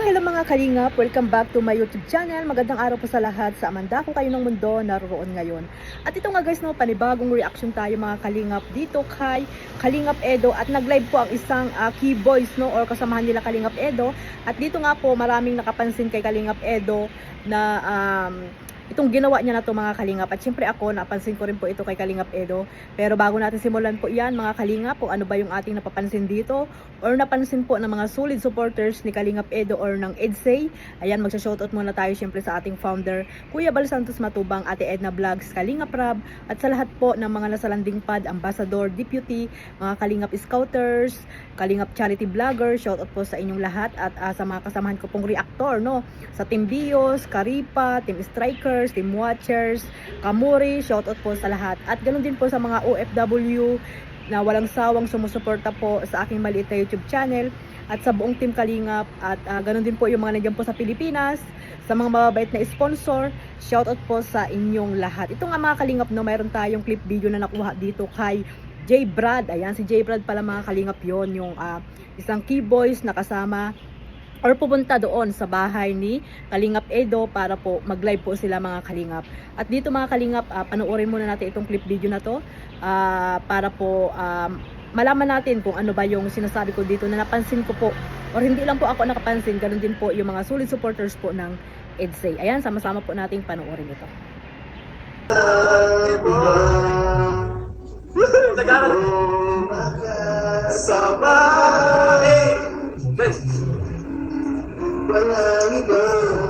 Hello mga kalingap! Welcome back to my YouTube channel. Magandang araw po sa lahat sa amanda kung kayo ng mundo naroon ngayon. At ito nga guys, no, panibagong reaction tayo mga kalingap dito kay Kalingap Edo. At nag-live po ang isang key boys, no, or kasamahan nila Kalingap Edo. At dito nga po maraming nakapansin kay Kalingap Edo na itong ginawa niya na to mga kalingap. At syempre ako, napansin ko rin po ito kay Kalingap Edo. Pero bago natin simulan po yan mga kalingap, kung ano ba yung ating napapansin dito or napansin po ng mga solid supporters ni Kalingap Edo or ng EDSA, ayan, magsa-shoutout muna tayo syempre sa ating founder Kuya Bal Santos Matubang, Ate Edna Vlogs, Kalingap Rab, at sa lahat po ng mga nasa landing pad, ambassador, deputy, mga Kalingap Scouters, Kalingap Charity Vlogger, shoutout po sa inyong lahat. At sa mga kasamahan ko pong reactor, no, sa Team Bios, Karipa, Team Strikers, Team Watchers, Kamuri, shoutout po sa lahat. At ganoon din po sa mga OFW na walang sawang sumusuporta po sa aking maliit na YouTube channel at sa buong Team Kalingap. At ganoon din po yung mga nandiyan po sa Pilipinas, sa mga mababait na sponsor, shoutout po sa inyong lahat. Ito nga mga kalingap, no, mayroon tayong clip video na nakuha dito kay J. Brad. Ayan, si J. Brad pala mga kalingap yon, yung isang key boys na kasama or pupunta doon sa bahay ni Kalingap Edo para po mag-live po sila mga kalingap. At dito mga kalingap, panoorin muna natin itong clip video na to para po malaman natin kung ano ba yung sinasabi ko dito na napansin ko po, or hindi lang po ako nakapansin, ganun din po yung mga solid supporters po ng EDSA. Ayan, sama-sama po nating panoorin ito.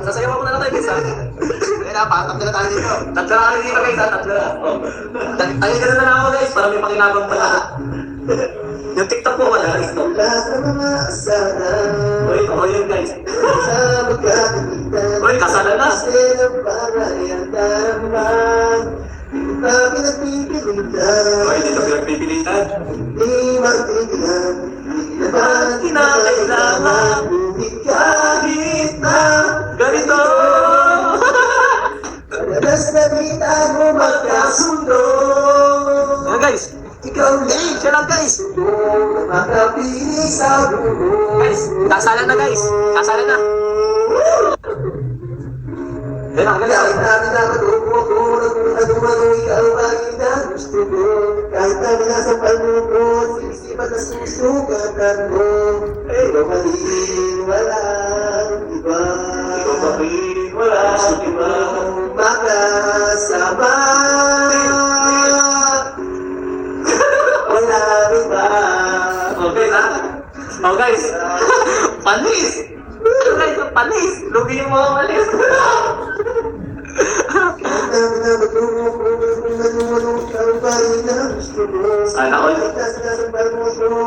Sasayaw ako na lang tayo guys ha. Kaya na, tatlo na tayo dito. Tatlo na kami dito guys ha, tatlo na. Tayo ka na lang ako guys, para may pakinabang pala. Yung TikTok po wala, TikTok. Uy, ako yun guys. Uy, kasala na. Uy, dito pinagpipilitan. Bakit kinakailangan kahit na ganito? Madalas na di tayo magkasundo. Ayan guys, ikaw lang, siya lang guys. Makapili sa buho. Guys, kasalan na guys, kasalan na. Ayan ang galing. Kahit namin na matubo ko, nagumano ikaw bagay na gusto ko. Kahit namin nasa panuko, sinisipat na susugatan mo. Ikaw pa rin walang iba. Ikaw pa rin walang iba. Makasama. Walang iba. Okay na? Oh guys, panis! Guys, panis! Lugi mo ang panis! Sana ko yun.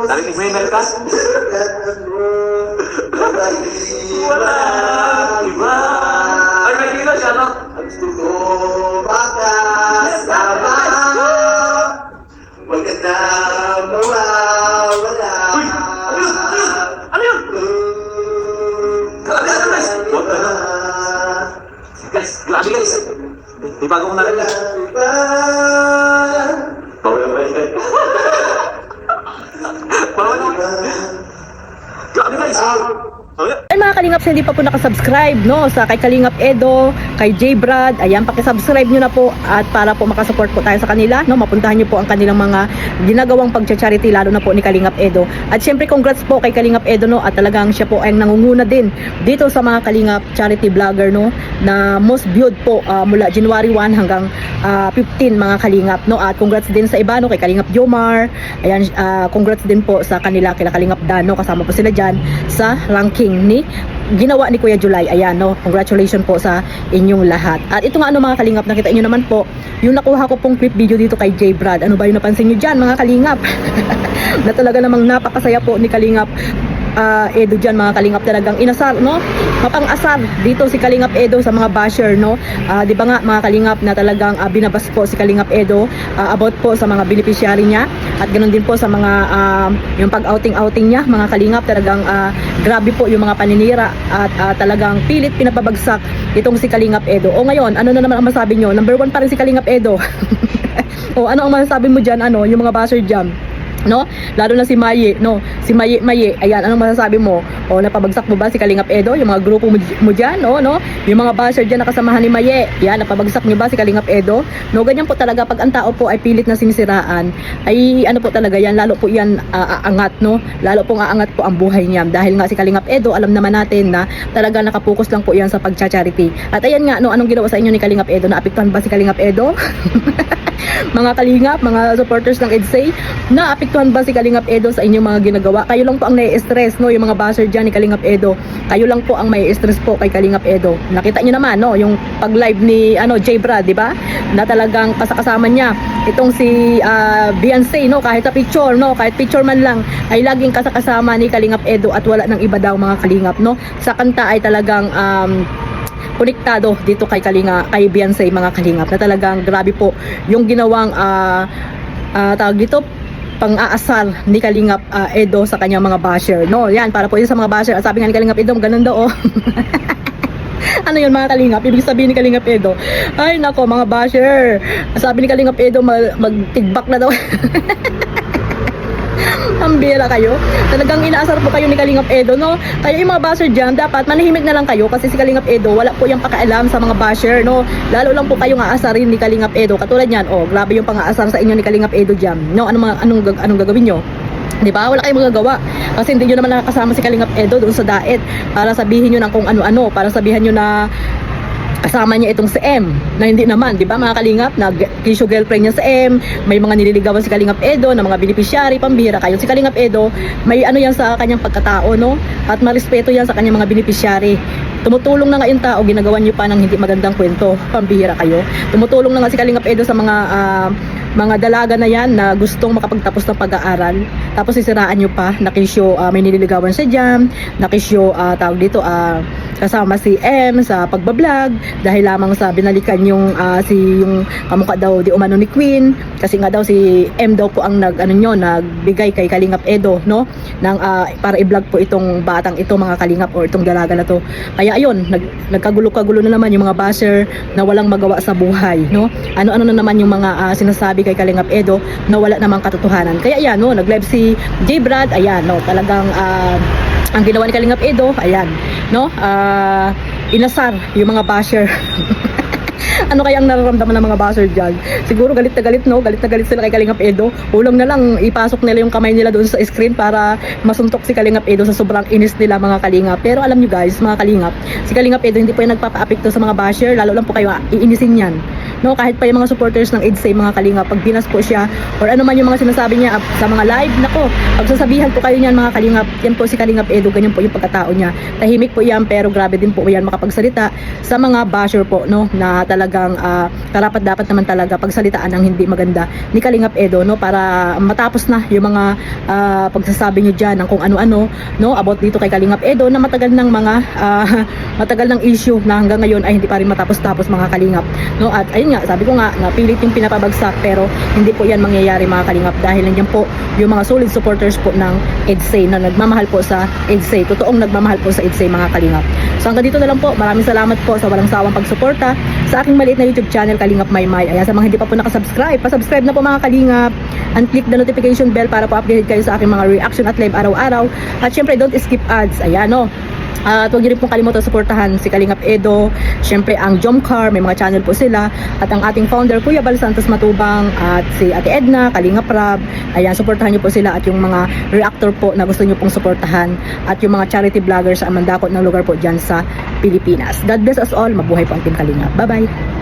Narinig mo yung melkas? Wala iba. Ay, may kilo siya, no? Gusto ko makasama. Maganda mawawala. Uy! Ano yun? Ano yun? Grabe ka guys! Huwag ka na. Guys, grabe guys! Di bago ko na rin. Bawal na ba yun? Bawal na ba? Grabe guys! Ay mga kalingap, sa hindi pa po nakasubscribe, no, sa kay Kalingap Edo, kay J. Brad, ayan, pakisubscribe nyo na po at para po makasupport po tayo sa kanila, no, mapuntahan nyo po ang kanilang mga ginagawang pagcha-charity, lalo na po ni Kalingap Edo. At syempre congrats po kay Kalingap Edo, no, at talagang siya po ay nangunguna din dito sa mga Kalingap charity vlogger, no, na most viewed po mula January 1 hanggang 15 mga kalingap, no. At congrats din sa iba, no, kay Kalingap Jomar, ayan, congrats din po sa kanila, kila Kalingap Dan, no, kasama po sila dyan sa ranking ni ginawa ni Kuya July. Ayan, no, congratulations po sa inyong lahat. At ito nga, ano mga kalingap, nakita nyo naman po yung nakuha ko pong clip video dito kay J. Brad. Ano ba yung napansin nyo dyan mga kalingap? Na talaga namang napakasaya po ni Kalingap Edo dyan mga kalingap, talagang inasar, no, mapang-asar dito si Kalingap Edo sa mga basher, no. Di ba nga mga kalingap na talagang binabas po si Kalingap Edo about po sa mga beneficiary niya, at ganoon din po sa mga yung pag-outing niya mga kalingap, talagang grabe po yung mga paninira at talagang pilit pinapabagsak itong si Kalingap Edo. O ngayon, ano na naman ang masabi nyo? Number 1 pa rin si Kalingap Edo. O ano ang masasabi mo dyan, ano, yung mga basher dyan? no? Lalo na si Maye, no? Si Maye, ayan, anong masasabi mo? O napabagsak mo ba si Kalingap Edo, yung mga grupo mo dyan, no? Yung mga basher dyan nakasamahan ni Maye, yan, napabagsak niyo ba si Kalingap Edo? No, ganyan po talaga pag ang tao po ay pilit na sinisiraan, ay ano po talaga yan, lalo po yan aangat, no? Lalo pong aangat po ang buhay niya. Dahil nga si Kalingap Edo, alam naman natin na talaga nakapokus lang po yan sa pagcha-charity. At ayan nga, no, anong ginawa sa inyo ni Kalingap Edo? Naapektuhan ba si Kalingap Edo? Mga kalingap, mga supporters ng EDSA, naapektuhan ba si Kalingap Edo sa inyong mga ginagawa? Kayo lang po ang nai-stress, no? Yung mga basher dyan ni Kalingap Edo, kayo lang po ang may stress po kay Kalingap Edo. Nakita nyo naman, no? Yung pag-live ni J-Brad, di ba? Na talagang kasama niya itong si Beyonce, no? Kahit sa picture, no? Kahit picture man lang, ay laging kasama ni Kalingap Edo at wala ng iba daw mga kalingap, no? Sa kanta ay talagang konektado dito kay Beyonce, mga kalingap, na talagang grabe po yung ginawang tawag dito, pang-aasar ni Kalingap Edo sa kanyang mga basher, no? Yan, para po yun sa mga basher. Sabi nga ni Kalingap Edo, ganun daw, oh. Ano yun, mga kalingap? Ibig sabihin ni Kalingap Edo, ay nako mga basher, sabi ni Kalingap Edo, mag-tigbak na daw. Pambira kayo. Talagang inaasar po kayo ni Kalingap Edo, no? Kaya yung mga basher dyan, dapat manahimik na lang kayo kasi si Kalingap Edo, wala po yung pakialam sa mga basher, no? Lalo lang po kayong aasarin ni Kalingap Edo. Katulad yan, oh, grabe yung pang-aasar sa inyo ni Kalingap Edo dyan, no? Anong gagawin nyo? Di ba? Wala kayong magagawa. Kasi hindi nyo naman nakakasama si Kalingap Edo doon sa daet para sabihin nyo ng kung ano-ano, para sabihan nyo na kasama niya itong si M, na hindi naman, di ba mga kalingap, na tissue girlfriend niya si M, may mga nililigawan si Kalingap Edo na mga beneficiary, pambihira kayo. Si Kalingap Edo, may ano yan sa kanyang pagkatao, no? At marespeto yan sa kanyang mga beneficiary. Tumutulong na nga yung tao, ginagawa niyo pa ng hindi magandang kwento, pambihira kayo. Tumutulong na nga si Kalingap Edo sa mga dalaga na yan na gustong makapagtapos ng pag-aaral, tapos sisiraan nyo pa, nakisyo may nililigawan siya dyan, nakisyo tawag dito, kasama si M sa pagbablog dahil lamang sa binalikan yung kamukha daw di umano ni Queen, kasi nga daw si M daw po ang nagbigay kay Kalingap Edo, no, ng para i-vlog po itong batang ito, mga kalingap, or itong dalaga na to. Kaya ayun, nagkagulo-kagulo na naman yung mga basher na walang magawa sa buhay, no? Ano-ano na naman yung mga sinasabi kay Kalingap Edo na wala namang katotohanan. Kaya ayan, no, nag-live si J-Brad, ayan, no, talagang ang ginawa ni Kalingap Edo, ayan, no, inasar yung mga basher. Ano kaya ang nararamdaman ng mga basher dyan? Siguro galit na galit, no? Galit na galit sila kay Kalingap Edo. Ulang na lang ipasok nila yung kamay nila doon sa screen para masuntok si Kalingap Edo sa sobrang inis nila, mga kalingap. Pero alam nyo guys, mga kalingap, si Kalingap Edo hindi po yung nagpapa-apekto sa mga basher, lalo lang po kayo iinisin yan, no? Kahit pa yung mga supporters ng EDSA, mga kalingap, pag binas po siya or ano man yung mga sinasabi niya sa mga live, nako, pagsasabihan po kayo niyan, mga kalingap. Yan po si Kalingap Edo, ganyan po yung pagkatao niya. Tahimik po yan, pero grabe din po yan makapagsalita sa mga basher po, no, na talagang karapat dapat naman talaga pagsalitaan ng hindi maganda ni Kalingap Edo, no, para matapos na yung mga pagsasabi niyo diyan ng kung ano-ano, no, about dito kay Kalingap Edo na matagal ng matagal ng issue na hanggang ngayon ay hindi pa rin matapos-tapos, mga kalingap, no. At ayun nga, sabi ko nga na pilit yung pinapabagsak, pero hindi po yan mangyayari, mga kalingap, dahil nandiyan po yung mga solid supporters po ng EDSA na nagmamahal po sa EDSA, totoong nagmamahal po sa EDSA, mga kalingap. So hanggang dito na lang po, maraming salamat po sa walang sawang pagsuporta sa aking maliit na YouTube channel, Kalingap Maymay. Ayan, sa mga hindi pa po nakasubscribe, pa-subscribe na po, mga kalingap, and click the notification bell para po updated kayo sa aking mga reaction at live araw-araw. At syempre, don't skip ads. Ayan, no. At huwag niyo rin pong kalimutan suportahan si Kalingap Edo, syempre ang Jomcar, may mga channel po sila, at ang ating founder Kuya Bal Santos Matubang, at si Ate Edna, Kalingap Rab. Ayan, suportahan niyo po sila, at yung mga reactor po na gusto niyo pong suportahan, at yung mga charity vloggers sa mandakot ng lugar po dyan sa Pilipinas. God bless us all, mabuhay po ang Team Kalingap. Bye-bye!